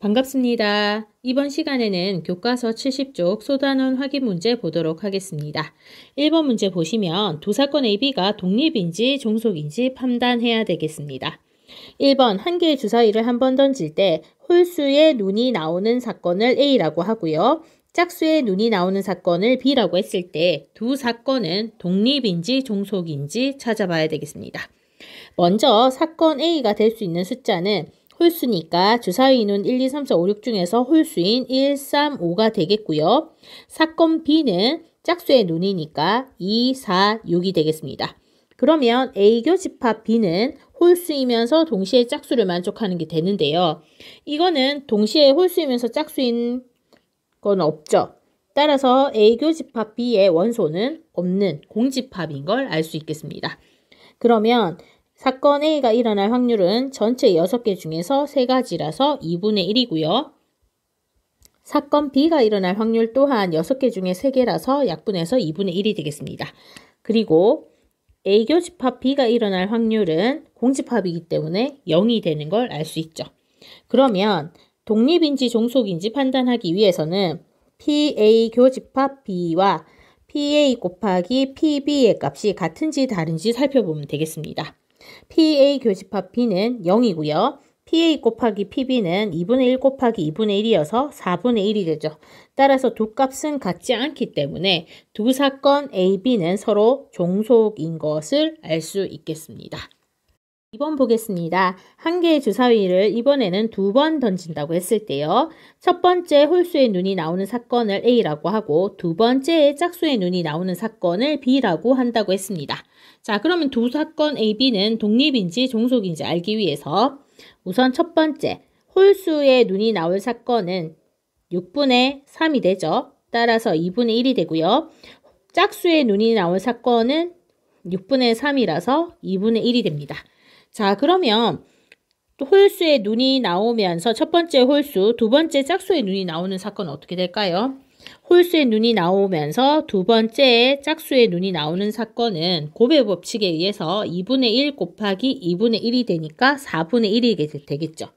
반갑습니다. 이번 시간에는 교과서 70쪽 소단원 확인 문제 보도록 하겠습니다. 1번 문제 보시면 두 사건 AB가 독립인지 종속인지 판단해야 되겠습니다. 1번 한 개의 주사위를 한 번 던질 때 홀수의 눈이 나오는 사건을 A라고 하고요. 짝수의 눈이 나오는 사건을 B라고 했을 때 두 사건은 독립인지 종속인지 찾아봐야 되겠습니다. 먼저 사건 A가 될 수 있는 숫자는 홀수니까 주사위 눈 1, 2, 3, 4, 5, 6 중에서 홀수인 1, 3, 5가 되겠고요. 사건 B는 짝수의 눈이니까 2, 4, 6이 되겠습니다. 그러면 A 교집합 B는 홀수이면서 동시에 짝수를 만족하는 게 되는데요. 이거는 동시에 홀수이면서 짝수인 건 없죠. 따라서 A 교집합 B의 원소는 없는 공집합인 걸 알 수 있겠습니다. 그러면 사건 A가 일어날 확률은 전체 6개 중에서 3가지라서 2분의 1이고요. 사건 B가 일어날 확률 또한 6개 중에 3개라서 약분해서 2분의 1이 되겠습니다. 그리고 A 교집합 B가 일어날 확률은 공집합이기 때문에 0이 되는 걸 알 수 있죠. 그러면 독립인지 종속인지 판단하기 위해서는 PA 교집합 B와 PA 곱하기 PB의 값이 같은지 다른지 살펴보면 되겠습니다. PA 교집합 B는 0이고요. PA 곱하기 PB는 2분의 1 곱하기 2분의 1이어서 4분의 1이 되죠. 따라서 두 값은 같지 않기 때문에 두 사건 A, B는 서로 종속인 것을 알 수 있겠습니다. 2번 보겠습니다. 한 개의 주사위를 이번에는 2번 던진다고 했을 때요. 첫 번째 홀수의 눈이 나오는 사건을 A라고 하고 두 번째 짝수의 눈이 나오는 사건을 B라고 한다고 했습니다. 자, 그러면 두 사건 A, B는 독립인지 종속인지 알기 위해서 우선 첫 번째 홀수의 눈이 나올 사건은 6분의 3이 되죠. 따라서 2분의 1이 되고요. 짝수의 눈이 나올 사건은 6분의 3이라서 2분의 1이 됩니다. 자, 그러면 홀수의 눈이 나오면서 첫 번째 홀수, 두 번째 짝수의 눈이 나오는 사건은 어떻게 될까요? 홀수의 눈이 나오면서 두 번째 짝수의 눈이 나오는 사건은 곱의 법칙에 의해서 2분의 1 곱하기 2분의 1이 되니까 4분의 1이 되겠죠.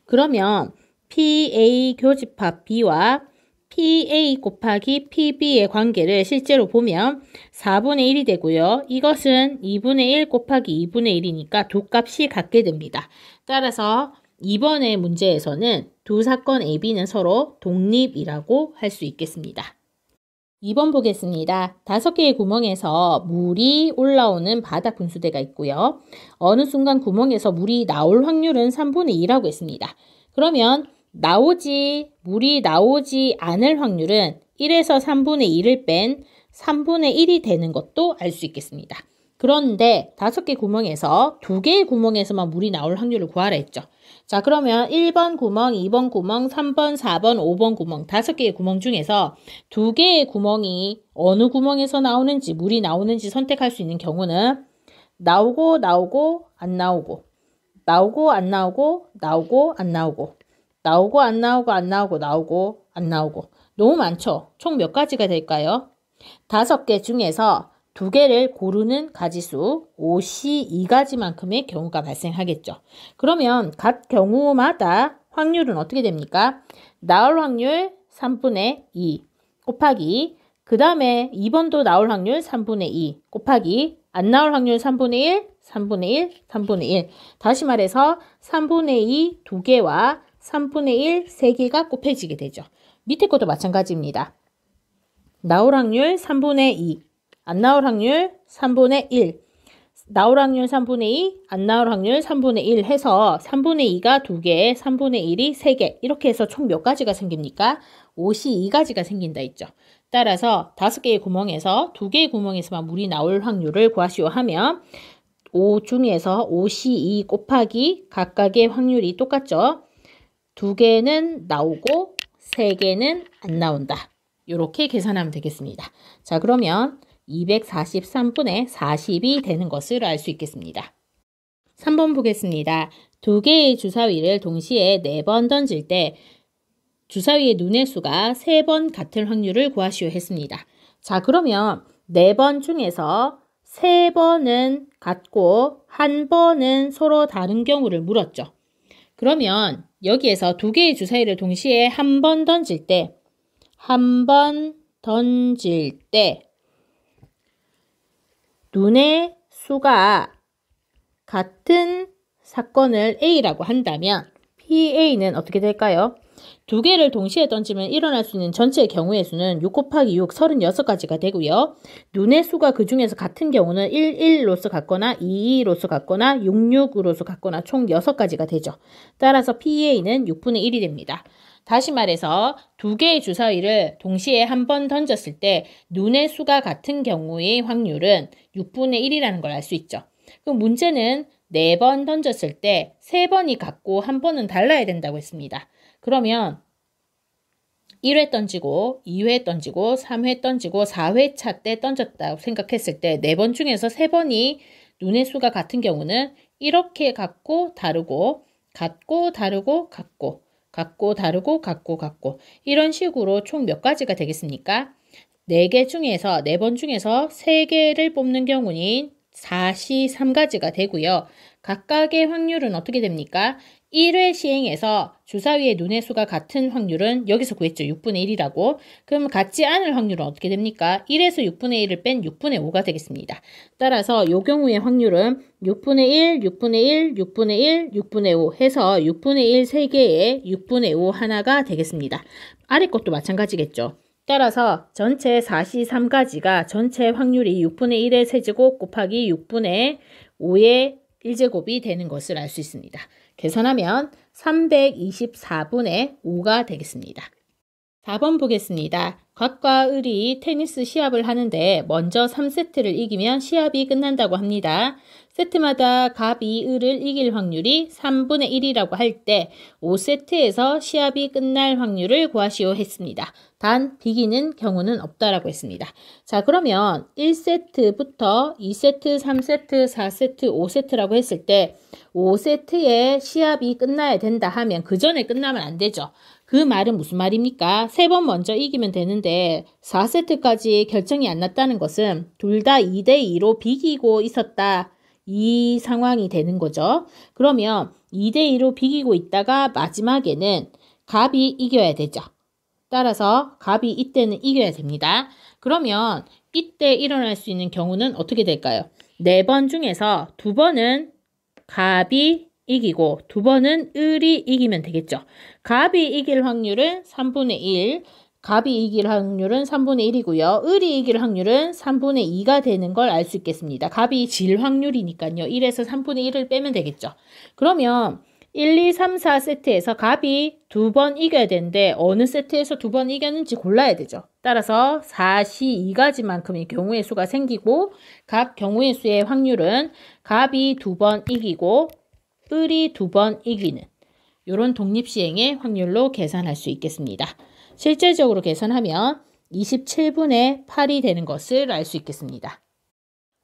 그러면 PA 교집합 B와 PA 곱하기 PB의 관계를 실제로 보면 4분의 1이 되고요. 이것은 2분의 1 곱하기 2분의 1이니까 두 값이 같게 됩니다. 따라서 이번의 문제에서는 두 사건 A, B는 서로 독립이라고 할 수 있겠습니다. 2번 보겠습니다. 5개의 구멍에서 물이 올라오는 바닥 분수대가 있고요. 어느 순간 구멍에서 물이 나올 확률은 3분의 2라고 했습니다. 그러면 물이 나오지 않을 확률은 1에서 3분의 2를 뺀 3분의 1이 되는 것도 알 수 있겠습니다. 그런데 5개 구멍에서 2개의 구멍에서만 물이 나올 확률을 구하라 했죠. 자, 그러면 1번 구멍, 2번 구멍, 3번, 4번, 5번 구멍 5개의 구멍 중에서 2개의 구멍이 어느 구멍에서 나오는지 물이 나오는지 선택할 수 있는 경우는 나오고 안 나오고 나오고 안 나오고 나오고 안 나오고 나오고 안 나오고 안 나오고 나오고 안 나오고 너무 많죠? 총 몇 가지가 될까요? 5개 중에서 2개를 고르는 가지수 52가지만큼의 경우가 발생하겠죠. 그러면 각 경우마다 확률은 어떻게 됩니까? 나올 확률 3분의 2 곱하기 그 다음에 2번도 나올 확률 3분의 2 곱하기 안 나올 확률 3분의 1, 3분의 1, 3분의 1 다시 말해서 3분의 2 2개와 3분의 1 3개가 곱해지게 되죠. 밑에 것도 마찬가지입니다. 나올 확률 3분의 2 안 나올 확률 3분의 1, 나올 확률 3분의 2, 안 나올 확률 3분의 1 해서 3분의 2가 2개, 3분의 1이 3개 이렇게 해서 총 몇 가지가 생깁니까? 52가지가 생긴다 했죠. 따라서 5개의 구멍에서 2개의 구멍에서만 물이 나올 확률을 구하시오 하면 5 중에서 52 곱하기 각각의 확률이 똑같죠. 2개는 나오고 3개는 안 나온다. 이렇게 계산하면 되겠습니다. 자, 그러면 243분의 40이 되는 것을 알 수 있겠습니다. 3번 보겠습니다. 2개의 주사위를 동시에 4번 던질 때 주사위의 눈의 수가 3번 같을 확률을 구하시오 했습니다. 자, 그러면 4번 중에서 3번은 같고 1번은 서로 다른 경우를 물었죠. 그러면 여기에서 두 개의 주사위를 동시에 한 번 던질 때 눈의 수가 같은 사건을 A라고 한다면 PA는 어떻게 될까요? 두 개를 동시에 던지면 일어날 수 있는 전체의 경우의 수는 6 곱하기 6, 36가지가 되고요. 눈의 수가 그 중에서 같은 경우는 11로서 같거나 22로서 같거나 66으로서 같거나 총 6가지가 되죠. 따라서 PA는 6분의 1이 됩니다. 다시 말해서 두 개의 주사위를 동시에 한 번 던졌을 때 눈의 수가 같은 경우의 확률은 6분의 1이라는 걸 알 수 있죠. 그럼 문제는 4번 던졌을 때 3번이 같고 한 번은 달라야 된다고 했습니다. 그러면 1회 던지고 2회 던지고 3회 던지고 4회차 때 던졌다고 생각했을 때 4번 중에서 3번이 눈의 수가 같은 경우는 이렇게 같고 다르고 같고 다르고 같고 같고 다르고 같고 같고 이런 식으로 총 몇 가지가 되겠습니까? 4개 중에서 4번 중에서 3개를 뽑는 경우는 4시 3가지가 되고요. 각각의 확률은 어떻게 됩니까? 1회 시행에서 주사위의 눈의 수가 같은 확률은 여기서 구했죠. 6분의 1이라고. 그럼 같지 않을 확률은 어떻게 됩니까? 1에서 6분의 1을 뺀 6분의 5가 되겠습니다. 따라서 이 경우의 확률은 6분의 1, 6분의 1, 6분의 1, 6분의 5 해서 6분의 1 3개에 6분의 5 하나가 되겠습니다. 아래 것도 마찬가지겠죠. 따라서 전체 4시 3가지가 전체 확률이 6분의 1의 세제곱 곱하기 6분의 5의 1제곱이 되는 것을 알 수 있습니다. 계산하면 324분의 5가 되겠습니다. 4번 보겠습니다. 곽과 을이 테니스 시합을 하는데 먼저 3세트를 이기면 시합이 끝난다고 합니다. 세트마다 갑이 을을 이길 확률이 3분의 1이라고 할 때 5세트에서 시합이 끝날 확률을 구하시오 했습니다. 단 비기는 경우는 없다라고 했습니다. 자, 그러면 1세트부터 2세트, 3세트, 4세트, 5세트라고 했을 때 5세트에 시합이 끝나야 된다 하면 그 전에 끝나면 안 되죠. 그 말은 무슨 말입니까? 3번 먼저 이기면 되는데 4세트까지 결정이 안 났다는 것은 둘 다 2대2로 비기고 있었다. 이 상황이 되는 거죠. 그러면 2대2로 비기고 있다가 마지막에는 갑이 이겨야 되죠. 따라서 갑이 이때는 이겨야 됩니다. 그러면 이때 일어날 수 있는 경우는 어떻게 될까요? 4번 중에서 2번은 갑이 이기고 2번은 을이 이기면 되겠죠. 갑이 이길 확률은 3분의 1, 갑이 이길 확률은 3분의 1이고요. 을이 이길 확률은 3분의 2가 되는 걸 알 수 있겠습니다. 갑이 질 확률이니까요. 1에서 3분의 1을 빼면 되겠죠. 그러면 1, 2, 3, 4세트에서 갑이 2번 이겨야 되는데 어느 세트에서 2번 이겼는지 골라야 되죠. 따라서 4시 2가지만큼의 경우의 수가 생기고 각 경우의 수의 확률은 갑이 2번 이기고 을이 2번 이기는 이런 독립시행의 확률로 계산할 수 있겠습니다. 실제적으로 계산하면 27분의 8이 되는 것을 알 수 있겠습니다.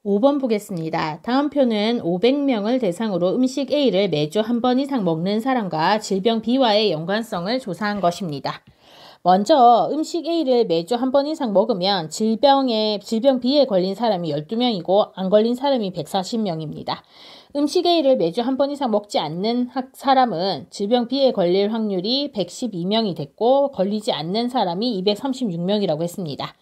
5번 보겠습니다. 다음 표는 500명을 대상으로 음식 A를 매주 한 번 이상 먹는 사람과 질병 B와의 연관성을 조사한 것입니다. 먼저 음식 A를 매주 한 번 이상 먹으면 질병 B에 걸린 사람이 12명이고 안 걸린 사람이 140명입니다. 음식 A를 매주 한 번 이상 먹지 않는 사람은 질병 B에 걸릴 확률이 112명이 됐고 걸리지 않는 사람이 236명이라고 했습니다.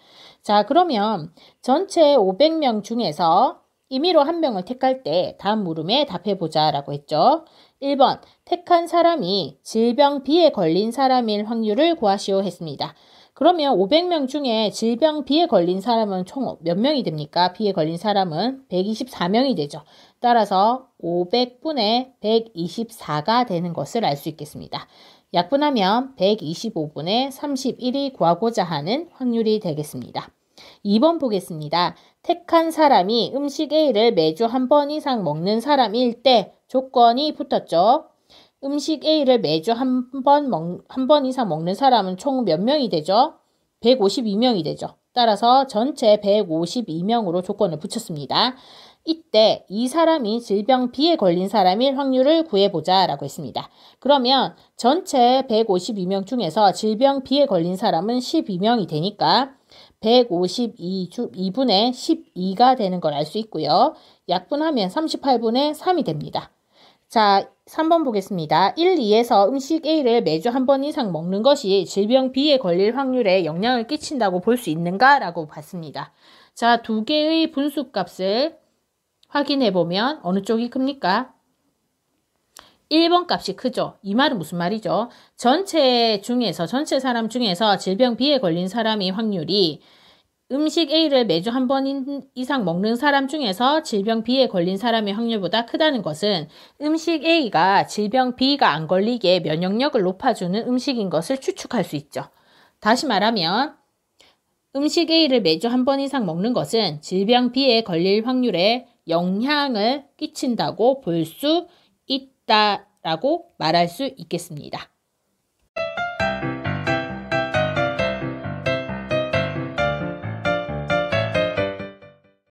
자, 그러면 전체 500명 중에서 임의로 한 명을 택할 때 다음 물음에 답해보자 라고 했죠. 1번, 택한 사람이 질병 B에 걸린 사람일 확률을 구하시오 했습니다. 그러면 500명 중에 질병 B에 걸린 사람은 총 몇 명이 됩니까? B에 걸린 사람은 124명이 되죠. 따라서 500분의 124가 되는 것을 알 수 있겠습니다. 약분하면 125분의 31이 구하고자 하는 확률이 되겠습니다. 2번 보겠습니다. 택한 사람이 음식 A를 매주 한 번 이상 먹는 사람일 때 조건이 붙었죠. 음식 A를 매주 한 번 이상 먹는 사람은 총 몇 명이 되죠? 152명이 되죠. 따라서 전체 152명으로 조건을 붙였습니다. 이때 이 사람이 질병 B에 걸린 사람일 확률을 구해보자 라고 했습니다. 그러면 전체 152명 중에서 질병 B에 걸린 사람은 12명이 되니까 152분의 12가 되는 걸 알 수 있고요. 약분하면 38분의 3이 됩니다. 자, 3번 보겠습니다. 1, 2에서 음식 A를 매주 한 번 이상 먹는 것이 질병 B에 걸릴 확률에 영향을 끼친다고 볼 수 있는가? 라고 봤습니다. 자, 두 개의 분수값을 확인해 보면 어느 쪽이 큽니까? 1번 값이 크죠. 이 말은 무슨 말이죠? 전체 사람 중에서 질병 B에 걸린 사람의 확률이 음식 A를 매주 한 번 이상 먹는 사람 중에서 질병 B에 걸린 사람의 확률보다 크다는 것은 음식 A가 질병 B가 안 걸리게 면역력을 높아주는 음식인 것을 추측할 수 있죠. 다시 말하면 음식 A를 매주 한 번 이상 먹는 것은 질병 B에 걸릴 확률에 영향을 끼친다고 볼 수 있다라고 말할 수 있겠습니다.